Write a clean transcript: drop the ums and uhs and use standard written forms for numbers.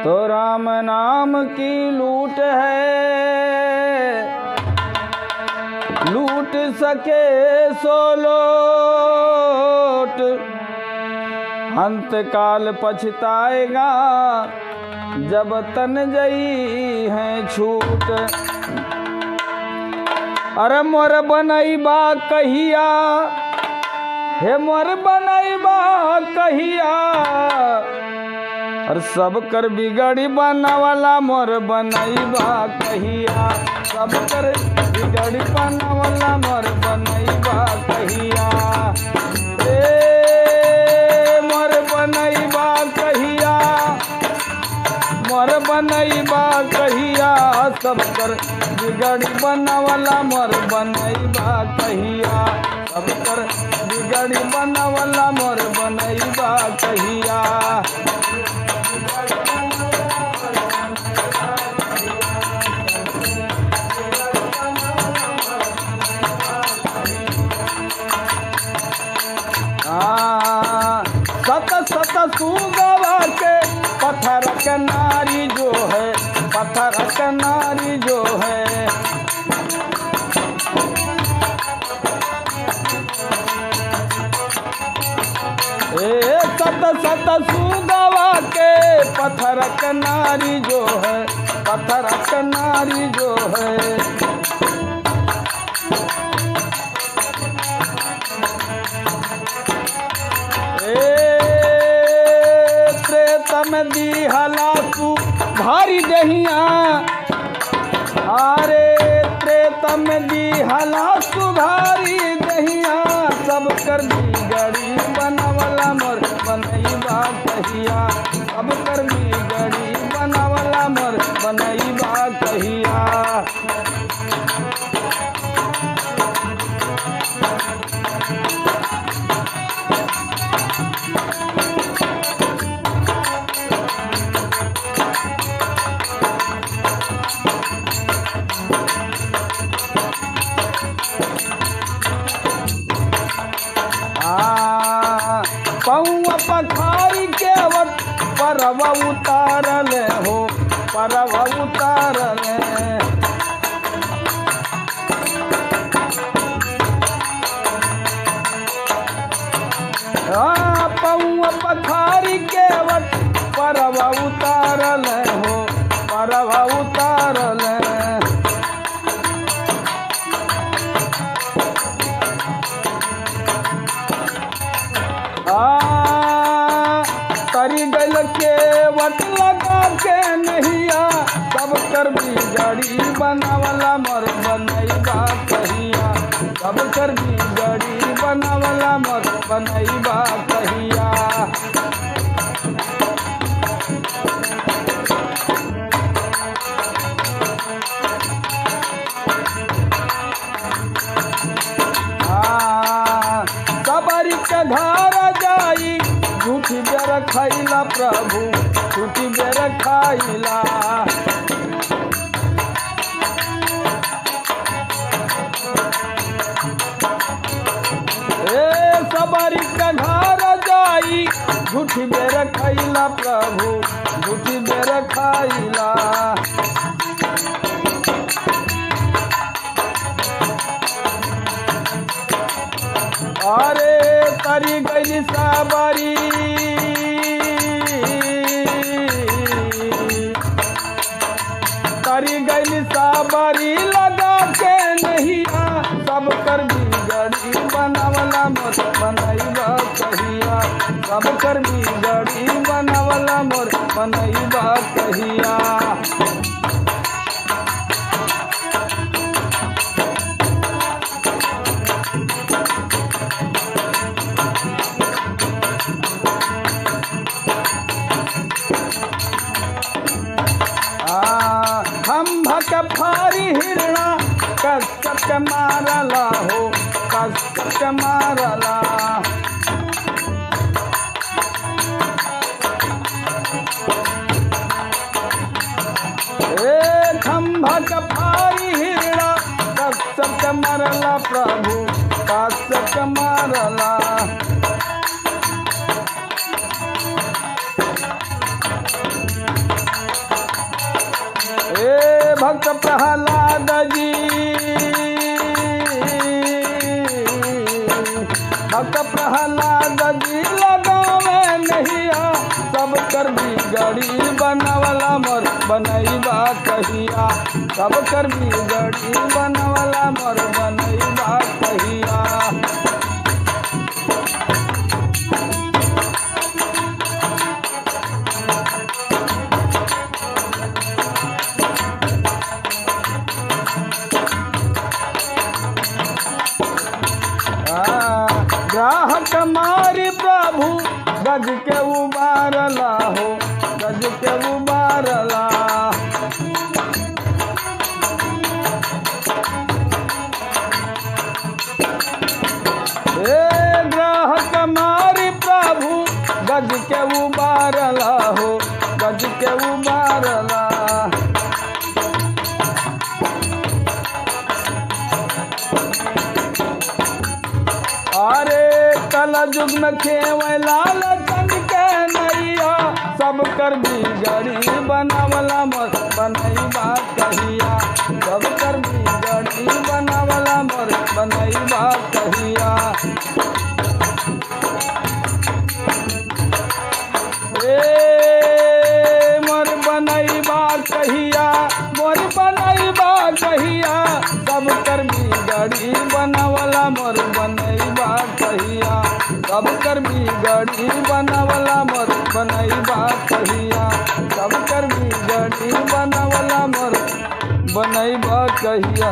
तो राम नाम की लूट है, लूट सके सो लोट, अंत काल पछताएगा जब तन जई है छूट। अरे मोर बनैबा कहिया, हे मोर बनैबा कहिया, और सब कर बिगड़ी बनावला मोर बनैबा कहिया, सब कर बिगड़ी बनावला मोर बनैबा कहिया। मोर बनैबा कहिया, मोर बनैबा कहिया, सब कर बिगड़ी बनावला मोर बनैबा कहिया, सब कर बिगड़ी बनावला मोर बनैबा कहिया। सत सत सुगवा के पत्थर के नारी जो है, पत्थर के नारी जो है, सत सत सुगवा के पत्थर के नारी जो है, पत्थर के नारी जो है। प्रेतम दी हलासू भारी दहिया, अरे प्रेतम दी हलासू भारी दहिया, सब कर बिगड़ी बनावला मोर बनैबा कहिया, सब कर बिगड़ी बनावला मोर बनैबा कहिया। पौआ पखारी के वत परव उतारल हो, परव उतारल। पौआ पखारी के वत परव उतारल हो, परव उतारल। तरी गल के वट लगा के नहिया, सब कर बिगड़ी बनावला मोर बनैबा कहिया, सब कर बिगड़ी बनावला मोर बनैबा कहिया। सबरी के घर जाई झूठी बेर खाइला प्रभु, झूठी बेर खाइला। सबरी के घर जाई झूठी बेर खाइला प्रभु, झूठी बेर खाइला। अरे तरी गई साबरी, तरी गई साबरी लगा के नहिया, सब कर बिगड़ी बनावला मोर बनैबा कहिया, सब कर बिगड़ी बनावला मोर बनैबा कहिया। खम्भक फारी हिरणा कसक मारला हो, कसक मारला। खम्भक फारी हिरणा कसक मारला प्रभु, कसक मारला। भक्त प्रहलाद जी, भक्त प्रहलाद जी लगावे नहिया, सब कर बिगड़ी बनवला मोर बनैबा कहिया, सब कर बिगड़ी बनवला मोर बनैबा कहिया। ग्राहक मारी प्रभु गज के उबारला हो, गज के उबारला। ग्राहक मारी प्रभु गज के उबारला हो, गज के उबारला। अरे कल जुग में खेवे लाल चंद के नैया, सब कर बिगड़ी बनवला मोर बनैबा कहिया, सब कर बिगड़ी बनवला मोर बनैबा कहिया। मोर बनैबा कहिया, मोर बनैबा कहिया, सब कर बिगड़ी बनवला मोर बनैबा कहिया, सब कर बिगड़ी बनवला मोर बनैबा कहिया, सब कर बिगड़ी बनवला मोर बनैबा कहिया।